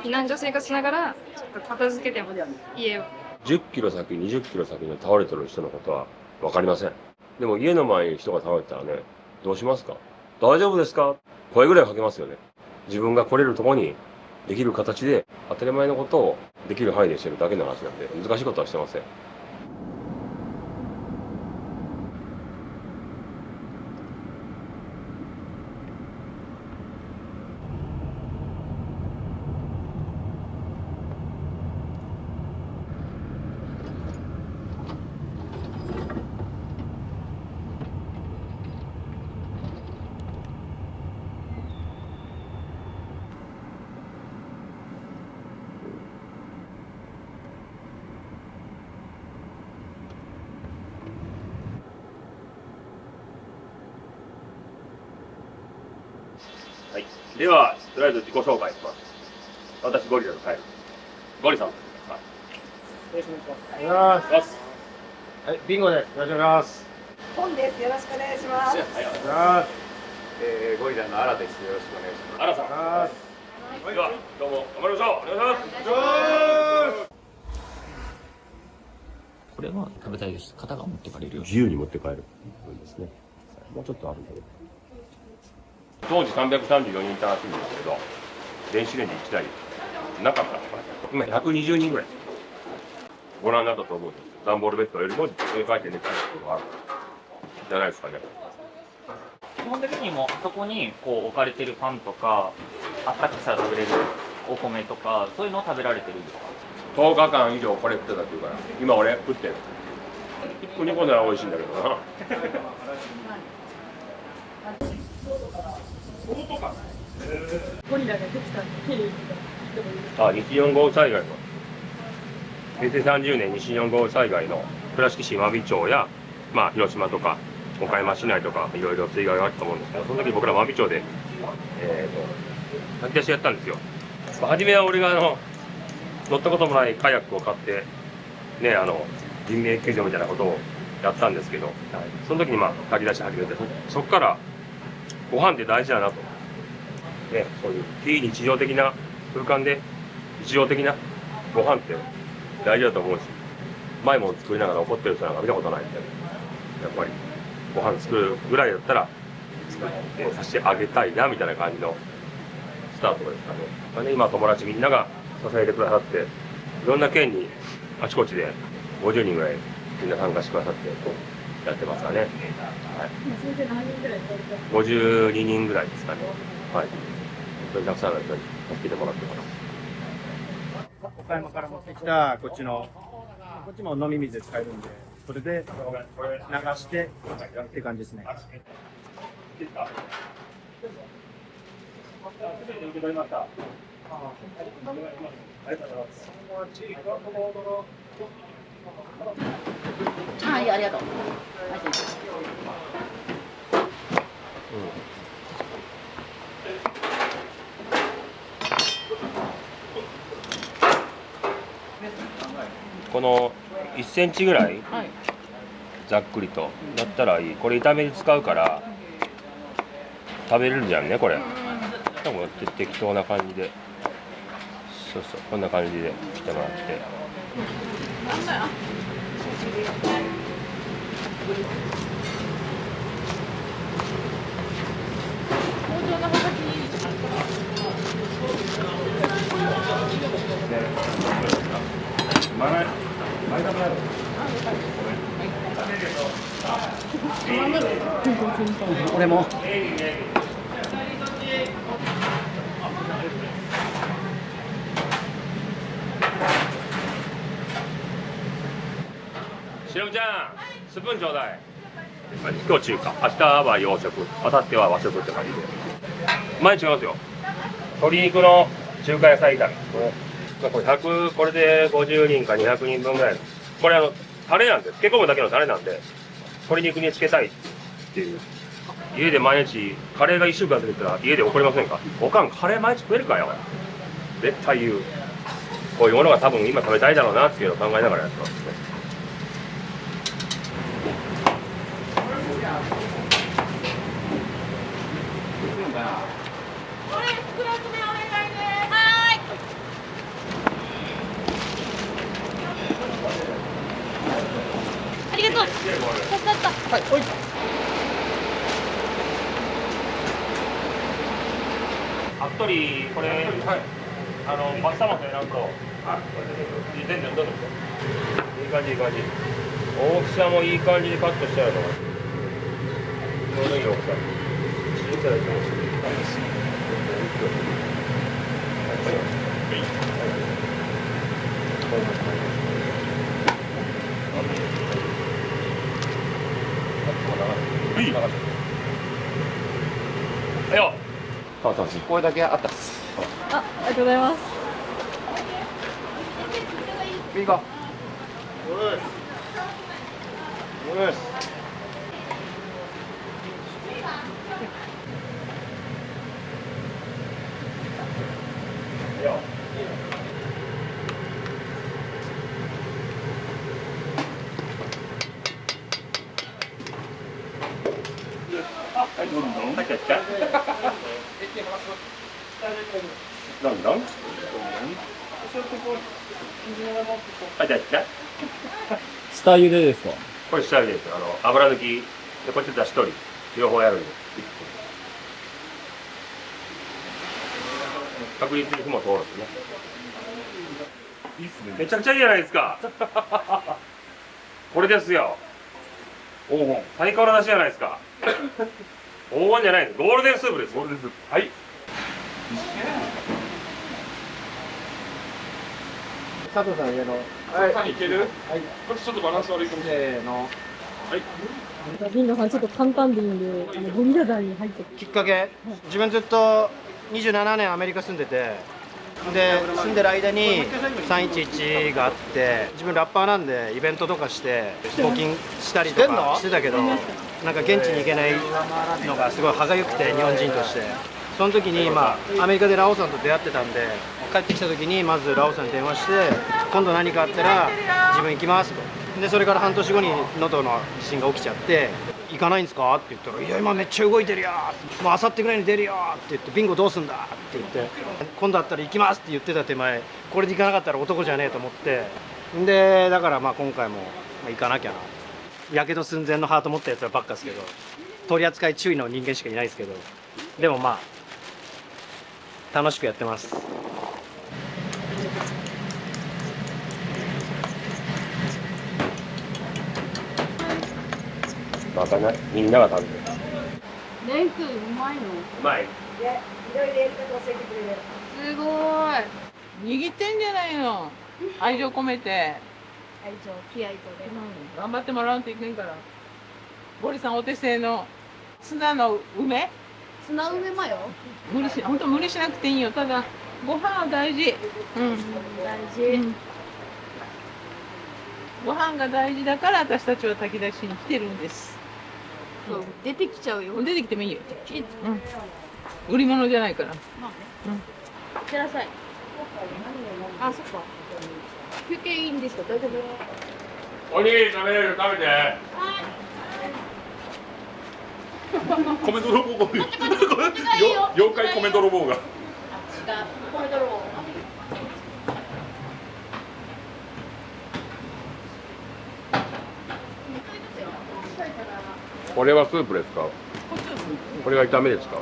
避難所生活しながらちょっと片付けてます家を。10キロ先、20キロ先に倒れてる人のことは分かりません。でも家の前に人が倒れたらね、どうしますか？大丈夫ですか？声ぐらいかけますよね。自分が来れるところにできる形で当たり前のことをできる範囲でしてるだけの話なんで、難しいことはしてません。はい。では、とりあえず自己紹介します。私、ゴリラのカエル。ゴリさん。はい。よろしくお願いします。はい、ビンゴです。よろしくお願いします。本です。よろしくお願いします。はい。ゴリラのアラです。よろしくお願いします。アラさん。では、どうも頑張りましょう。お願いします。これは食べたいです。型が持ってかれるよ。自由に持って帰るんですね。もうちょっとあるんだけど。当時334人いたらしいんですけど、電子レンジ1台なかったのかな。今120人ぐらい。ご覧になったと思うんです。段ボールベッドよりも上回転で帰ることがある。じゃないですかね。基本的にもあそこにこう置かれてるパンとか、あったかさが食べれるお米とか、そういうのを食べられてるんですか？10日間以上これ食ってたっていうから、今俺食ってる。1個2個なら美味しいんだけどな。ゴリラができた経緯とか聞いてもいいですか？西日本豪雨災害の平成30年西日本豪雨災害の倉敷市真備町や、広島とか岡山市内とかいろいろ水害があったと思うんですけど、その時僕ら真備町で炊き出しやったんですよ。初めは俺が乗ったこともないカヤックを買ってね、人命救助みたいなことをやったんですけど、その時に炊き出し始めて、そこからご飯って大事だなと、ね、そういう非日常的な空間で日常的なご飯って大事だと思うし、前も作りながら怒ってる人なんか見たことないんで、やっぱりご飯作るぐらいだったら作って差し上げたいなみたいな感じのスタートですかね。今友達みんなが支えてくださって、いろんな県にあちこちで50人ぐらいみんな参加してくださってやってますかね。はい、先生何人ぐらいやってるか52人ぐらいですかね。はい。本当にたくさんの人に助けてもらってます。岡山から持ってきたこっちも飲み水で使えるんで、それで流してって感じですね。はい、ありがとう。この1センチぐらいはい。ざっくりとだったらいい。これ炒めに使うから食べれるじゃんね、これ。多分適当な感じで、そうそう、こんな感じで切ってもらって。なんだよ。包丁の刃先に俺も。しのぶちゃん、スプーンちょうだい。今日中華、明日は洋食、明後日は和食って感じで。毎日違いますよ。鶏肉の中華野菜炒め。これこれで50人か200人分ぐらい。これタレなんで、漬け込むだけのタレなんで、鶏肉につけたいっていう。家で毎日、カレーが1週間出てたら家で怒りませんか？おかん、カレー毎日食えるかよ。絶対言う。こういうものが多分今食べたいだろうなっていうのを考えながらやってますね。これ、袋詰めお願いね。はーい。はいおいあっとりこれ、はい、バスタマス選ぶと、はい、全然どんどんいい感じいい感じ。大きさもいい感じでカットしてあるのがちょうどいい大きさ。いただきます。はいよ。これだけあったっす。ありがとうございます。いいか。どんどん入ってきた。どんどん。入ってきた。下茹でですか？これ下茹でです。油抜きでこっち出し取り両方やるんで。確実に火も通るんですね。いいっすね。めちゃくちゃいいじゃないですか。これですよ。黄金。最高の出汁じゃないですか。黄金じゃないです。ゴールデンスープです。ゴールデンスープ。はい。佐藤さん上の。はい、いける？はい。これちょっとバランス悪いかもしれない。せーの。はい。リンダさんちょっと簡単でいいんで、ゴミ棚に入ってきっかけ、自分ずっと27年アメリカ住んでて、で住んでる間に311があって、自分ラッパーなんでイベントとかして募金したりとかしてたけど、なんか現地に行けないのがすごい歯がゆくて、日本人として。その時にアメリカでラオさんと出会ってたんで、帰ってきた時にまずラオさんに電話して、今度何かあったら自分行きますと。でそれから半年後に能登の地震が起きちゃって、行かないんですかって言ったら、いや今めっちゃ動いてるよ、もうあさってぐらいに出るよって言って、ビンゴどうすんだって言って、今度あったら行きますって言ってた手前、これで行かなかったら男じゃねえと思って、でだから今回も行かなきゃな。やけど寸前のハート持ったやつらばっかですけど、取り扱い注意の人間しかいないですけど、でも楽しくやってます。またね、みんなが食べてる。レン君うまいの？うまい。で、いろいろやり方教えてくれる。すごい。握ってんじゃないの。愛情込めて。愛情、気合とで。頑張ってもらわんといけんから。ゴリさんお手製のツナの梅。砂梅マヨ？本当無理しなくていいよ。ただご飯は大事。大事。ご飯が大事だから私たちは炊き出しに来てるんです。出てきちゃうよ。出てきてもいいよ。売り物じゃないから。まあね。いってらっしゃい。あ、そっか。休憩いいんですか？大丈夫？おにぎり食べれる、食べて。米泥棒が妖怪米泥棒が。米泥棒。これはスープで使う。これが炒めで使う。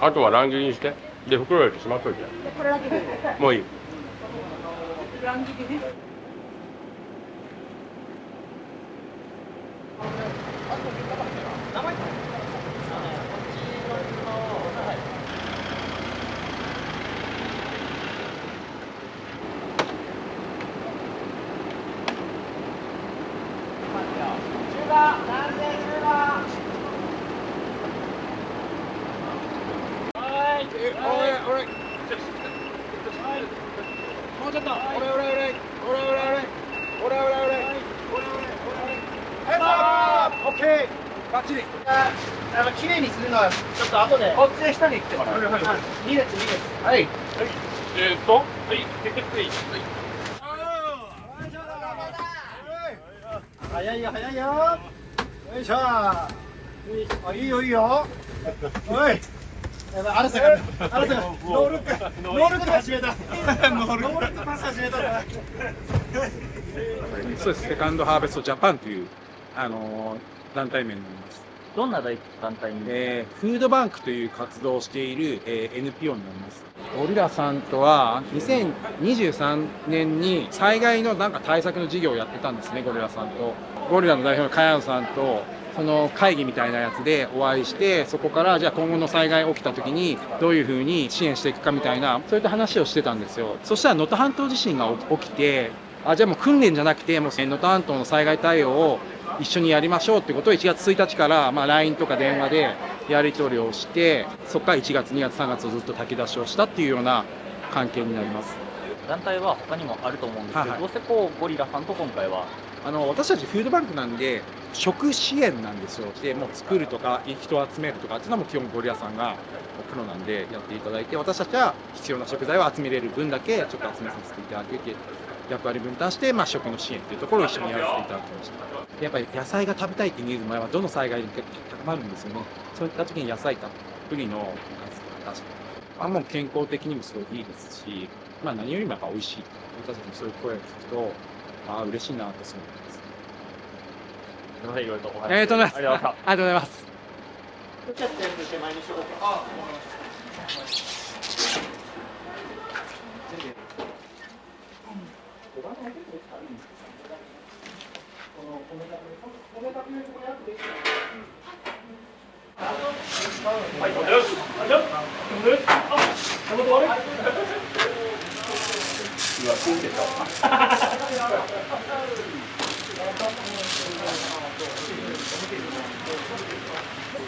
あとは乱切りにして、で袋入れてしまっといて。これだけで。もういい。乱切りね。もうちょっと、オレオレオレ、オレオレオレ、オレオレオレ、オレオレオレ、オッケー、バッチリ。綺麗にするのはちょっと後で。こっちで下に来てもらう。2列2列。はい。はい。早いよ早いよ。よいしょ。あ、いいよいいよ。おい。あらさがノールック始めた。ノールックパス始めた。そうです。セカンドハーベストジャパンという団体名になります。どんな団体に、フードバンクという活動をしている、NPO になります。ゴリラさんとは2023年に災害のなんか対策の事業をやってたんですね、ゴリラさんと。ゴリラの代表の茅野さんとその会議みたいなやつでお会いして、そこからじゃあ今後の災害起きた時にどういうふうに支援していくかみたいな、そういった話をしてたんですよ。そしたら能登半島地震が起きて、じゃあもう訓練じゃなくてもう能登半島の災害対応を一緒にやりましょうってことを1月1日から、LINE とか電話でやり取りをして、そこから1月、2月、3月をずっと炊き出しをしたっていうような関係になります。団体は他にもあると思うんですけど、はいはいどうしてこうゴリラさんと今回は。私たちフードバンクなんで、食支援なんですよ。で、もう作るとか、人を集めるとかっていうのはもう基本ゴリラさんがプロなんでやっていただいて、私たちは必要な食材を集めれる分だけちょっと集めさせていただくっていう役割分担して、食の支援っていうところを一緒にやらせていただきました。やっぱり野菜が食べたいっていうニーズもどの災害でも高まるんですよね。そういった時に野菜たっぷりの出して、もう健康的にもすごいいいですし、何よりもやっぱ美味しい。私たちもそういう声を聞くと、嬉しいなとすごい思います。すみません、いろいろとお話ありがとうございます。ありがとうございました。ありがとうございます。ちょっと手前にしとこうか。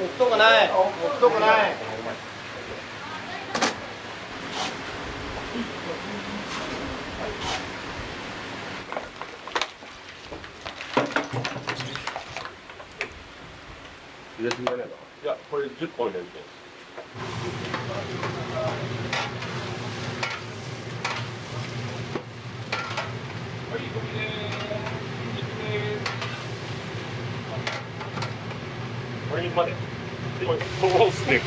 置くとこない。置くとこない。入れすぎじゃねえか。いや、これ10本入れると。はい、OK です。これまで。そうっすね。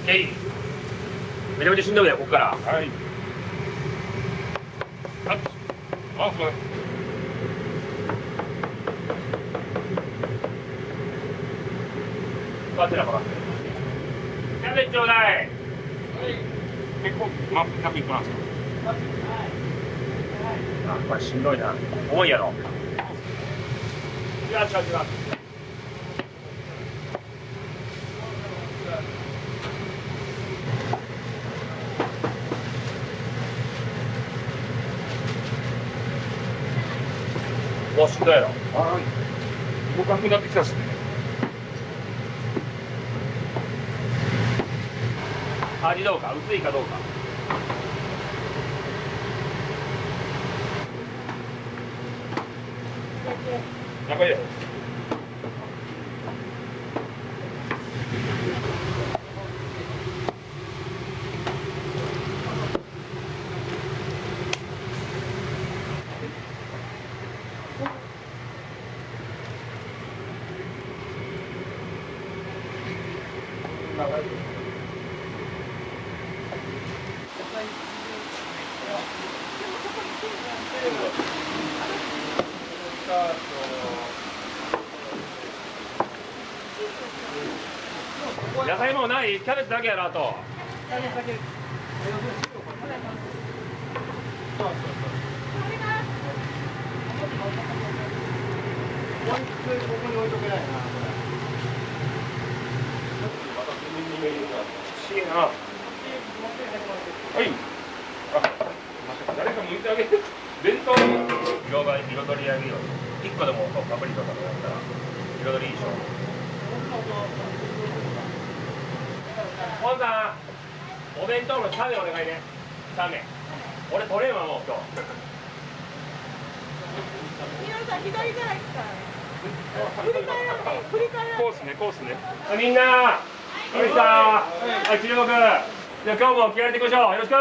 めちゃめちゃしんどいや、ここから。はい。あ、すごい。バテラバラ。キャベツちょうだい。結構、100いくなんですか。これしんどいな。重いやろ。違う違う違う。わ、しんどいやろ。動かなくなってきたしね。味どうか、薄いかどうか。中入れ。野菜もうない？キャベツだけやろ、あと。はい。誰か向いてあげて。弁当に色が彩り上げよう。1個でもパプリカとかだったら彩りいいでしょ。ポンさん、お弁当のシャメお願いね。シャメ。俺取れんわもう今日。皆さん左から行くからね。振り返らない。振り返らない。コースね、コースね。みんな、どうした？はい、注目。じゃあ今日も気合い入れていきましょう。よろしく。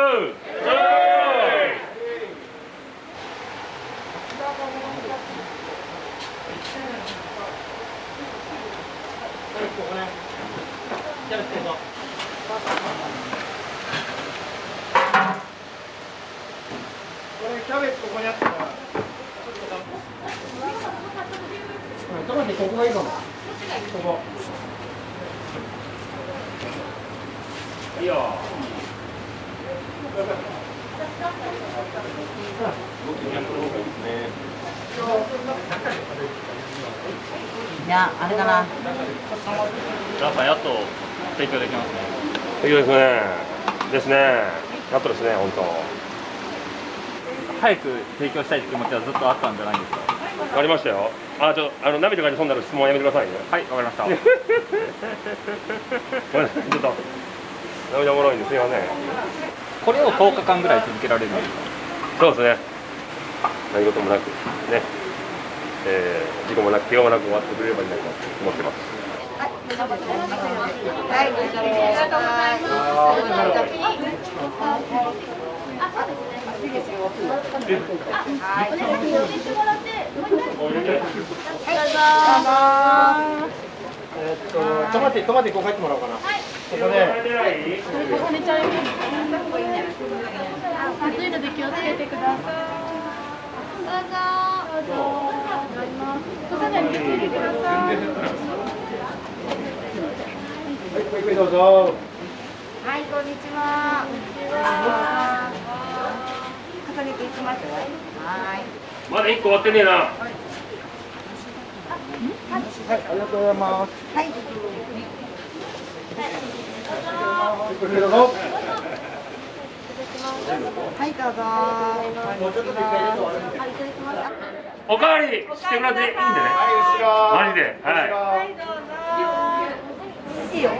ここね。キャベツどうぞ。キャベツここにあったから。トマトここがいいかも。ここ。いいよ。じゃあ、あれかな。ラさんやっと提供できますね。いいですね。ですね。やっとですね、本当。早く提供したいって気持ちはずっとあったんじゃないんですか。ありましたよ。涙が出そうになる質問はやめてくださいね。はい、わかりました。ごめんなさい、ちょっと。涙おもろいんです。すみません。これを10日間ぐらい続けられるんですか。そうですね。何事もなく、ね。事故もなく、怪我もなく終わってくれればいいなと思ってます。はい、ありがとうございトマトここ入ってもらおうかな。ここで。跳ねちゃいます。熱いので気をつけてください。どうぞ。どうぞ。おさについてください。はい、どうぞ。はい、こんにちは。重ねていきます。はい。まだ1個終わってねえな。はい、ありがとうございます。はい。どうぞ。はい、どうぞ。もうちょっとで一回入れて終わるんで。おかわりしてもらっていいんでね。はい、後ろ。マジで。はい。どうぞ。いいよ。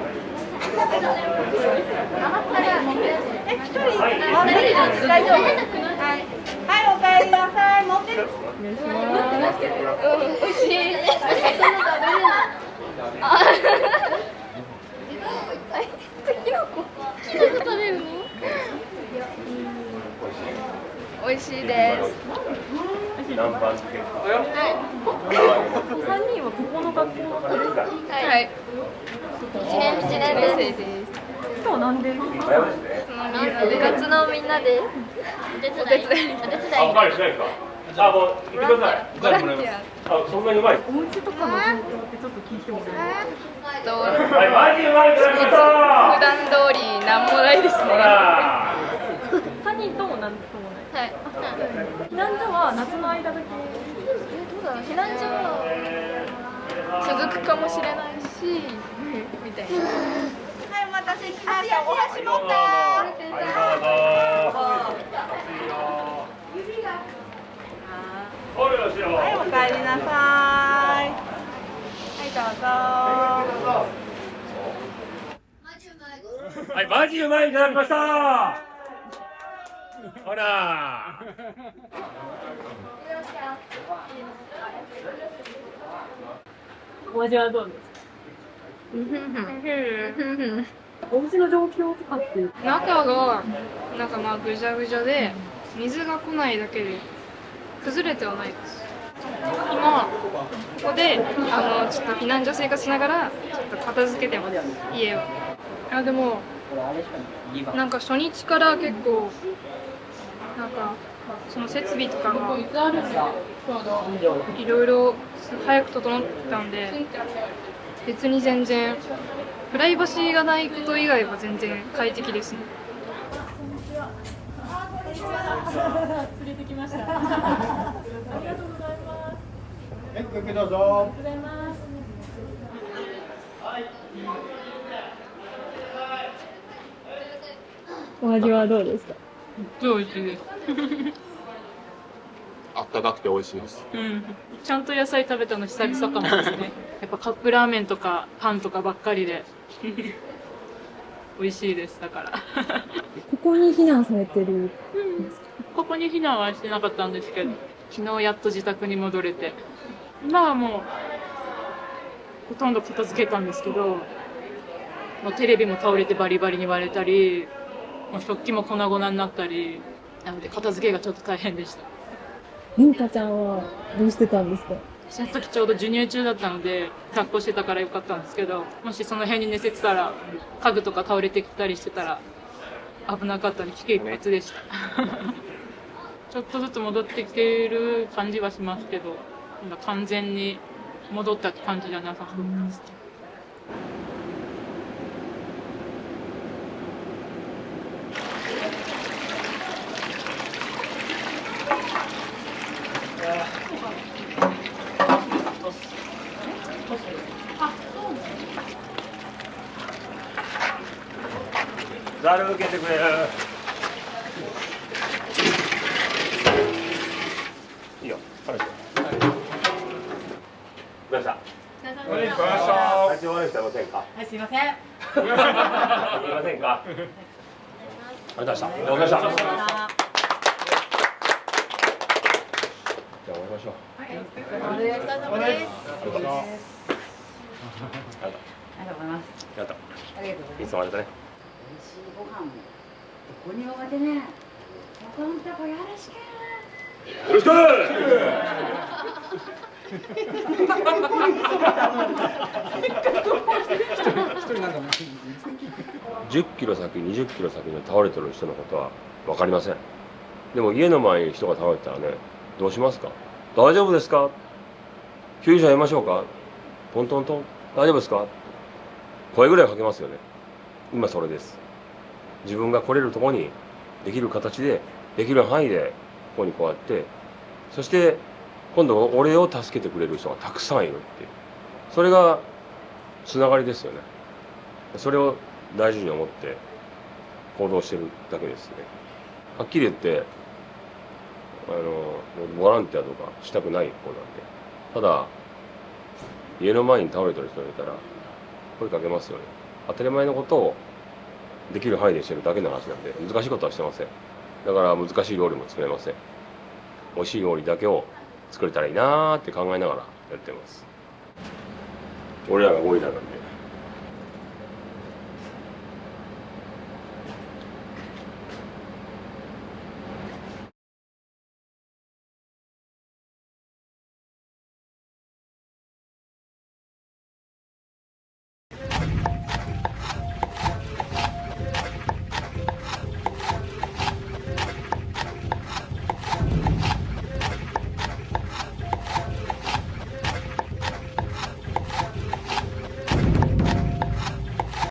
一人。大丈夫。はい。はい、お帰りなさい。持ってる。美味しい。キノコ食べるの？美味しいです。何番付け？三人はここの学校の子ですか？はい。一年生です。今日なんで？部活のみんなでお手伝い。あ、おかわりしないですか？あ、もう行ってください。ボランティア。あ、そんなにうまい。お家とかの状況ってちょっと聞いてもらえますか。はい、マジうまいから普段通りなんもないですね。ほら。 3人ともなんともない。はい。避難所は夏の間だけ。どうだろう。避難所は続くかもしれないし、みたいな。はい、お待たせしました。お箸持った。はい、どうぞ。おるよしろ。はい、お帰りなさい。はい、どうぞ。はい、マジうまいいただきましたほらお味はどうですか。お家の状況とかって。中がなんかまあぐじゃぐじゃで水が来ないだけで崩れてはないです。今ここでちょっと避難所生活しながらちょっと片付けてます家を。あ、でもなんか初日から結構なんかその設備とかがいろいろ早く整ったんで別に全然プライバシーがないこと以外は全然快適ですね。連れてきました。ありがとうございます。はい、ごゆっくりどうぞ。ありがとうございます。お味はどうですか。美味しいです。あったかくて美味しいです。うん。ちゃんと野菜食べたの久々かもですね。やっぱカップラーメンとかパンとかばっかりで美味しいですだから。ここに避難されてる。ここに避難はしてなかったんですけど、昨日やっと自宅に戻れて、今はもうほとんど片付けたんですけど、もうテレビも倒れてバリバリに割れたり、もう食器も粉々になったり、なので片付けがちょっと大変でした。ゆうかちゃんはどうしてたんですか。その時ちょうど授乳中だったので抱っこしてたからよかったんですけど、もしその辺に寝せてたら家具とか倒れてきたりしてたら危なかったんで危険一髪でした。ちょっとずつ戻ってきている感じはしますけど、まだ完全に戻った感じじゃなさそうです。ざる受けてくれる。いいよ、食べて。どうした。お願いしました。体調悪い人いませんか。はい、すいません。いませんか。ありがとうございました。ありがとうございました。じゃあ終わりましょう。お疲れ様です。ありがとうございます。ありがとうございます。ありがとう。ありがとうございます。いつもありがとうね。美味しいご飯もここにおがてね。ここのとこよろしく。よろしく。10キロ先、20キロ先に倒れてる人のことは分かりません。でも家の前に人が倒れたらね、どうしますか。大丈夫ですか。救急車呼びましょうか。トントントン。大丈夫ですか。声ぐらいかけますよね。今それです。自分が来れるところにできる形で、できる範囲でここにこうやって、そして今度俺を助けてくれる人がたくさんいるっていう、それがつながりですよね。それを大事に思って行動してるだけですね。はっきり言ってボランティアとかしたくない方なんで、ただ家の前に倒れてる人がいたら声かけますよね。当たり前のことをできる範囲でしてるだけの話なんで、難しいことはしてません。だから難しい料理も作れません。美味しい料理だけを作れたらいいなーって考えながらやってます。俺らがゴリラなんで